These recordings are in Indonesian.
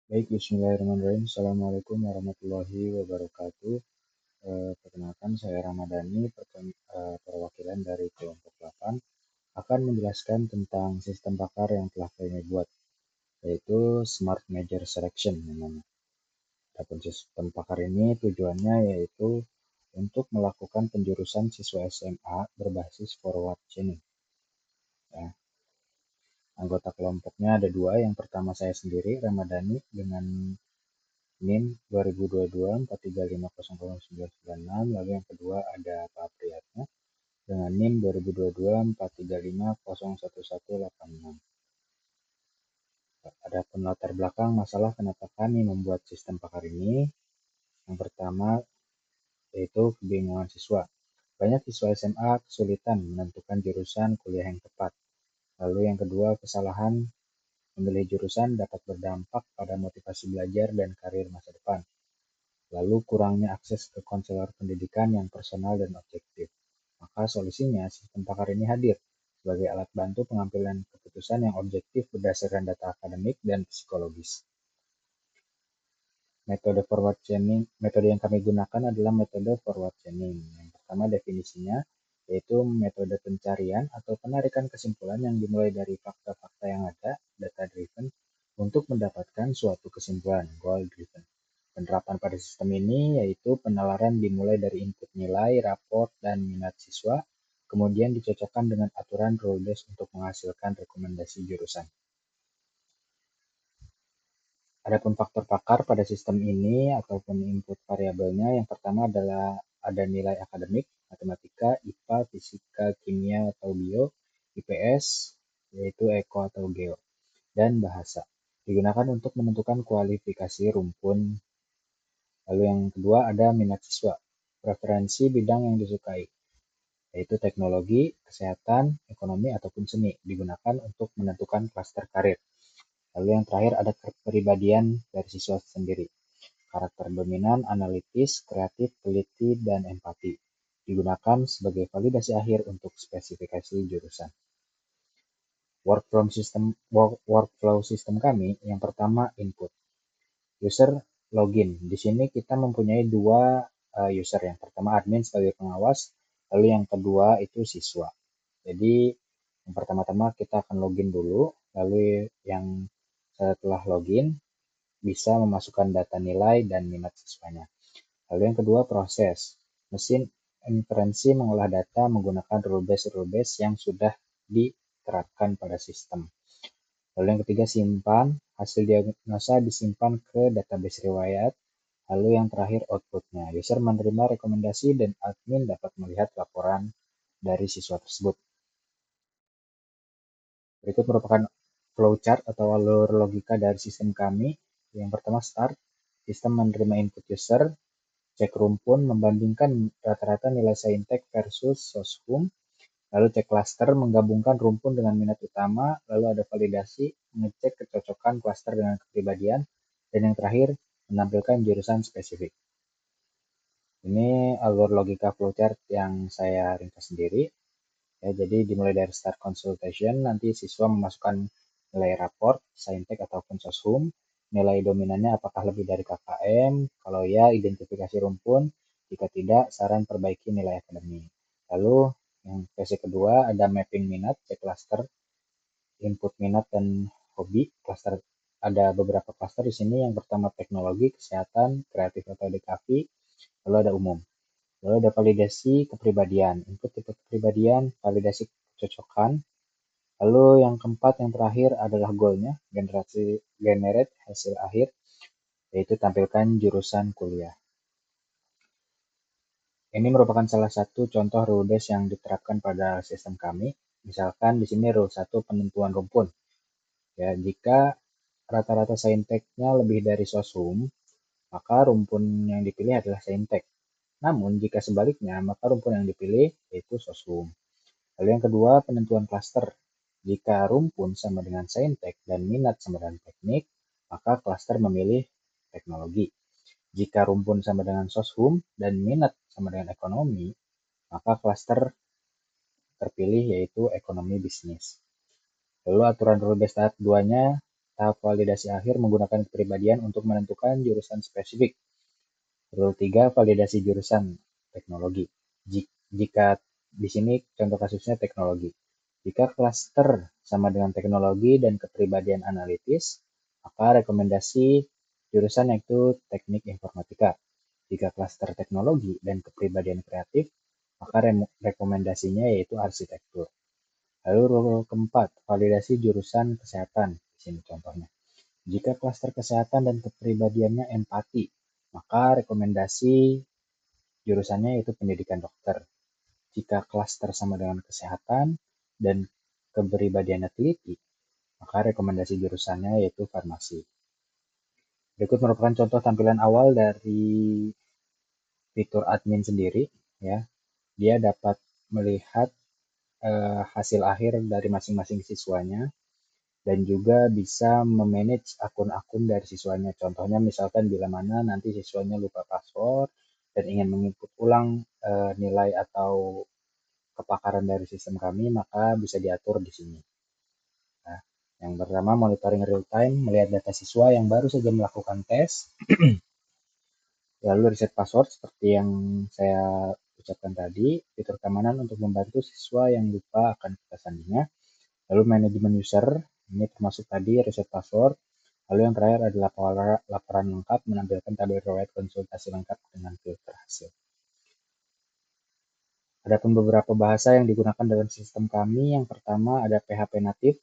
Baik, Bismillahirrahmanirrahim. Assalamualaikum warahmatullahi wabarakatuh. Perkenalkan, saya Ramadhani, perwakilan dari kelompok 8, akan menjelaskan tentang sistem pakar yang telah kami buat, yaitu Smart Major Selection namanya. Adapun sistem pakar ini tujuannya yaitu untuk melakukan penjurusan siswa SMA berbasis forward chaining. Ya. Anggota kelompoknya ada dua. Yang pertama saya sendiri, Ramadhani, dengan NIM 2022-4350099, lalu yang kedua ada Pak Priyatna dengan NIM 2022-435011186. Adapun latar belakang masalah kenapa kami membuat sistem pakar ini, yang pertama yaitu kebingungan siswa. Banyak siswa SMA kesulitan menentukan jurusan kuliah yang tepat. Lalu yang kedua, kesalahan memilih jurusan dapat berdampak pada motivasi belajar dan karir masa depan. Lalu kurangnya akses ke konselor pendidikan yang personal dan objektif. Maka solusinya sistem pakar ini hadir sebagai alat bantu pengambilan keputusan yang objektif berdasarkan data akademik dan psikologis. Metode yang kami gunakan adalah metode forward chaining. Yang pertama definisinya yaitu metode pencarian atau penarikan kesimpulan yang dimulai dari fakta-fakta yang ada, data driven, untuk mendapatkan suatu kesimpulan, goal driven. Penerapan pada sistem ini yaitu penalaran dimulai dari input nilai, raport, dan minat siswa, kemudian dicocokkan dengan aturan rule based untuk menghasilkan rekomendasi jurusan. Adapun faktor pakar pada sistem ini ataupun input variabelnya, yang pertama adalah ada nilai akademik, matematika, IPA, fisika, kimia atau bio, IPS, yaitu eko atau geo, dan bahasa. Digunakan untuk menentukan kualifikasi rumpun. Lalu yang kedua ada minat siswa, preferensi bidang yang disukai, yaitu teknologi, kesehatan, ekonomi, ataupun seni, digunakan untuk menentukan klaster karir. Lalu yang terakhir ada kepribadian dari siswa sendiri, karakter dominan, analitis, kreatif, teliti, dan empati, digunakan sebagai validasi akhir untuk spesifikasi jurusan. Workflow sistem kami, yang pertama input. User login. Di sini kita mempunyai dua user. Yang pertama admin sebagai pengawas, lalu yang kedua itu siswa. Jadi yang pertama-tama kita akan login dulu, lalu yang setelah login bisa memasukkan data nilai dan minat siswanya. Lalu yang kedua proses. Mesin inferensi mengolah data menggunakan rule base yang sudah diterapkan pada sistem. Lalu yang ketiga simpan, hasil diagnosa disimpan ke database riwayat. Lalu yang terakhir outputnya, user menerima rekomendasi dan admin dapat melihat laporan dari siswa tersebut. Berikut merupakan flowchart atau alur logika dari sistem kami. Yang pertama start, sistem menerima input user, cek rumpun, membandingkan rata-rata nilai saintek versus soshum, lalu cek cluster, menggabungkan rumpun dengan minat utama, lalu ada validasi, mengecek kecocokan cluster dengan kepribadian, dan yang terakhir, menampilkan jurusan spesifik. Ini alur logika flowchart yang saya ringkas sendiri. Ya, jadi dimulai dari start consultation, nanti siswa memasukkan nilai raport, saintek ataupun soshum, nilai dominannya apakah lebih dari KKM, kalau ya identifikasi rumpun, jika tidak saran perbaiki nilai akademik. Lalu yang versi kedua ada mapping minat, cek cluster, input minat dan hobi. Cluster ada beberapa cluster di sini. Yang pertama teknologi, kesehatan, kreatif atau DKV, lalu ada umum. Lalu ada validasi kepribadian, input tipe kepribadian, validasi kecocokan. Lalu yang keempat, yang terakhir adalah goalnya, generate hasil akhir, yaitu tampilkan jurusan kuliah. Ini merupakan salah satu contoh rule base yang diterapkan pada sistem kami. Misalkan di sini rule 1 penentuan rumpun. Ya, jika rata-rata sainteknya lebih dari soshum, maka rumpun yang dipilih adalah saintek. Namun jika sebaliknya, maka rumpun yang dipilih yaitu soshum. Lalu yang kedua, penentuan klaster. Jika rumpun sama dengan saintek dan minat sama dengan teknik, maka klaster memilih teknologi. Jika rumpun sama dengan soshum dan minat sama dengan ekonomi, maka klaster terpilih yaitu ekonomi bisnis. Lalu aturan rule based tahap 2-nya tahap validasi akhir menggunakan kepribadian untuk menentukan jurusan spesifik. Rule 3, validasi jurusan teknologi. Jika di sini contoh kasusnya teknologi. Jika klaster sama dengan teknologi dan kepribadian analitis, maka rekomendasi jurusan yaitu teknik informatika. Jika klaster teknologi dan kepribadian kreatif, maka rekomendasinya yaitu arsitektur. Lalu rule keempat, validasi jurusan kesehatan. Di sini contohnya. Jika klaster kesehatan dan kepribadiannya empati, maka rekomendasi jurusannya yaitu pendidikan dokter. Jika klaster sama dengan kesehatan dan kepribadiannya teliti, maka rekomendasi jurusannya yaitu farmasi. Berikut merupakan contoh tampilan awal dari fitur admin sendiri. Ya, dia dapat melihat hasil akhir dari masing-masing siswanya dan juga bisa memanage akun-akun dari siswanya. Contohnya misalkan bila mana nanti siswanya lupa password dan ingin menginput ulang nilai atau kepakaran dari sistem kami, maka bisa diatur di sini. Nah, yang pertama, monitoring real time, melihat data siswa yang baru saja melakukan tes. Lalu reset password seperti yang saya ucapkan tadi, fitur keamanan untuk membantu siswa yang lupa akan kesannya. Lalu manajemen user, ini termasuk tadi reset password. Lalu yang terakhir adalah laporan lengkap, menampilkan tabel riwayat konsultasi lengkap dengan filter hasil. Adapun beberapa bahasa yang digunakan dalam sistem kami, yang pertama ada PHP native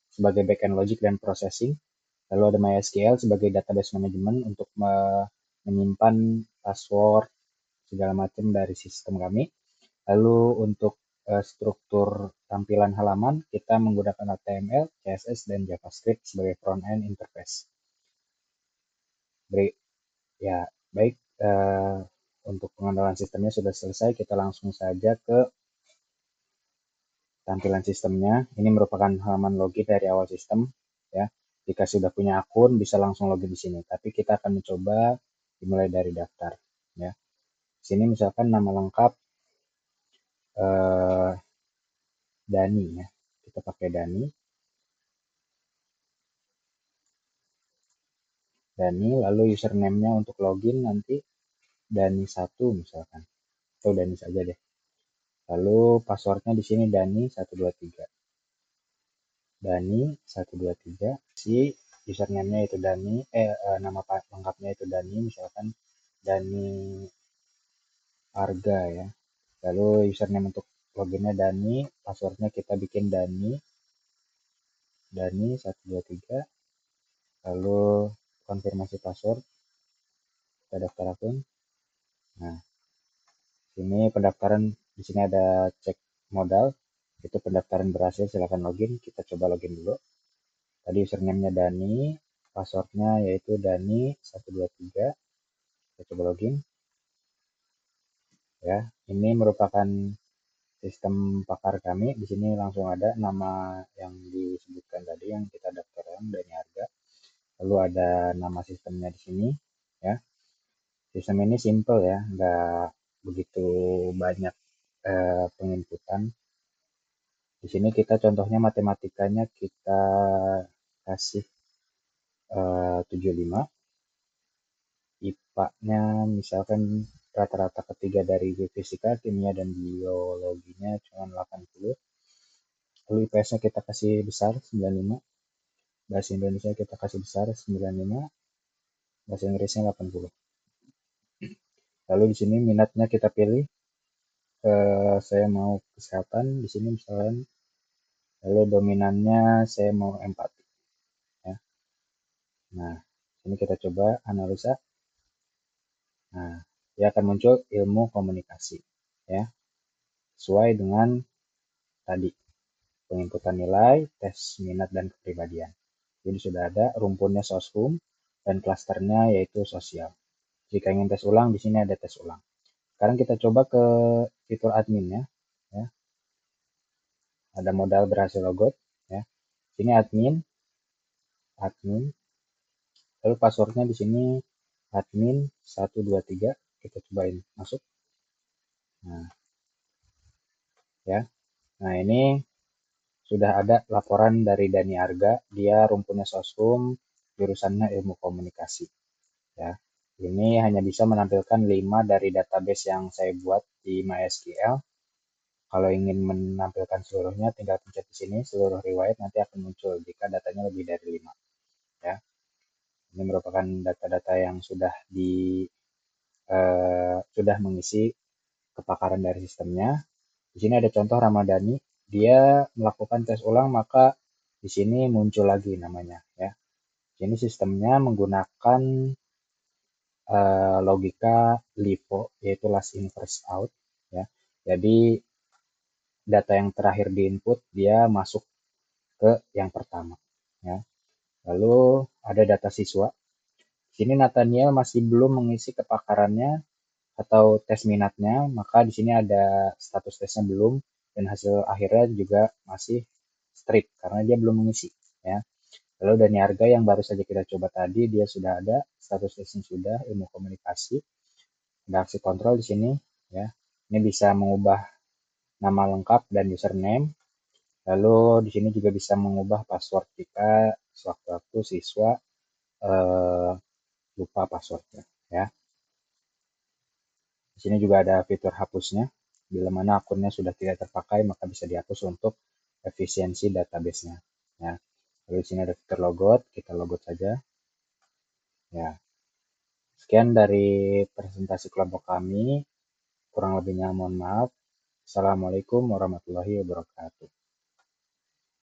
sebagai backend logic dan processing. Lalu ada MySQL sebagai database management untuk menyimpan password segala macam dari sistem kami. Lalu untuk struktur tampilan halaman, kita menggunakan HTML, CSS, dan JavaScript sebagai front-end interface. Baik, untuk pengenalan sistemnya sudah selesai, kita langsung saja ke tampilan sistemnya. Ini merupakan halaman login dari awal sistem. Ya, jika sudah punya akun, bisa langsung login di sini. Tapi kita akan mencoba dimulai dari daftar. Ya, di sini misalkan nama lengkap Dani. Ya, kita pakai Dani. Lalu username-nya untuk login nanti Dani1 misalkan. Atau Dani saja deh. Lalu passwordnya di sini Dani123. Dani123. Si username-nya itu Dani, nama lengkapnya itu Dani, misalkan Dani Arga ya. Lalu username untuk loginnya Dani, passwordnya kita bikin Dani123. Lalu konfirmasi password, kita daftar akun. Nah, sini pendaftaran, di sini ada cek modal, itu pendaftaran berhasil, silakan login. Kita coba login dulu. Tadi username-nya Dani, passwordnya yaitu Dani123. Kita coba login. Ya, ini merupakan sistem pakar kami. Di sini langsung ada nama yang disebutkan tadi yang kita daftarkan Dani Harga. Lalu ada nama sistemnya di sini. Ya, sistem ini simple ya, nggak begitu banyak penginputan. Di sini kita contohnya matematikanya kita kasih 75. IPA-nya misalkan rata-rata ketiga dari fisika, kimia, dan biologinya cuma 80. Lalu IPS-nya kita kasih besar 95. Bahasa Indonesia kita kasih besar 95. Bahasa Inggrisnya 80. Lalu di sini minatnya kita pilih. Saya mau kesehatan di sini misalkan. Lalu dominannya saya mau empati. Ya. Nah, ini kita coba analisa. Nah, dia akan muncul ilmu komunikasi. Ya, sesuai dengan tadi penginputan nilai, tes minat dan kepribadian. Jadi sudah ada rumpunnya soshum dan klasternya yaitu sosial. Jika ingin tes ulang, di sini ada tes ulang. Sekarang kita coba ke fitur adminnya. Ya. Ada modal berhasil logout. Ya. Sini admin. Lalu passwordnya di sini admin 123. Kita cobain masuk. Nah, ya. Nah, ini sudah ada laporan dari Dani Arga, dia rumpunnya Sosum, jurusannya Ilmu Komunikasi. Ya, ini hanya bisa menampilkan 5 dari database yang saya buat di MySQL. Kalau ingin menampilkan seluruhnya, tinggal pencet di sini, seluruh riwayat nanti akan muncul jika datanya lebih dari 5. Ya, ini merupakan data-data yang sudah mengisi kepakaran dari sistemnya. Di sini ada contoh Ramadhani, dia melakukan tes ulang maka di sini muncul lagi namanya ya. Ini sistemnya menggunakan logika LIFO yaitu last in first out ya. Jadi data yang terakhir di input dia masuk ke yang pertama ya. Lalu ada data siswa. Di sini Nathaniel masih belum mengisi kepakarannya atau tes minatnya, maka di sini ada status tesnya belum dan hasil akhirnya juga masih strip karena dia belum mengisi ya. Lalu Dani Arga yang baru saja kita coba tadi, dia sudah ada status tesnya sudah ilmu komunikasi. Ada aksi kontrol di sini ya. Ini bisa mengubah nama lengkap dan username. Lalu di sini juga bisa mengubah password jika sewaktu-waktu siswa eh, lupa passwordnya ya. Di sini juga ada fitur hapusnya. Bila mana akunnya sudah tidak terpakai, maka bisa dihapus untuk efisiensi database-nya. Ya. Lalu di sini ada fitur logout, kita logout saja. Ya. Sekian dari presentasi kelompok kami. Kurang lebihnya mohon maaf. Assalamualaikum warahmatullahi wabarakatuh.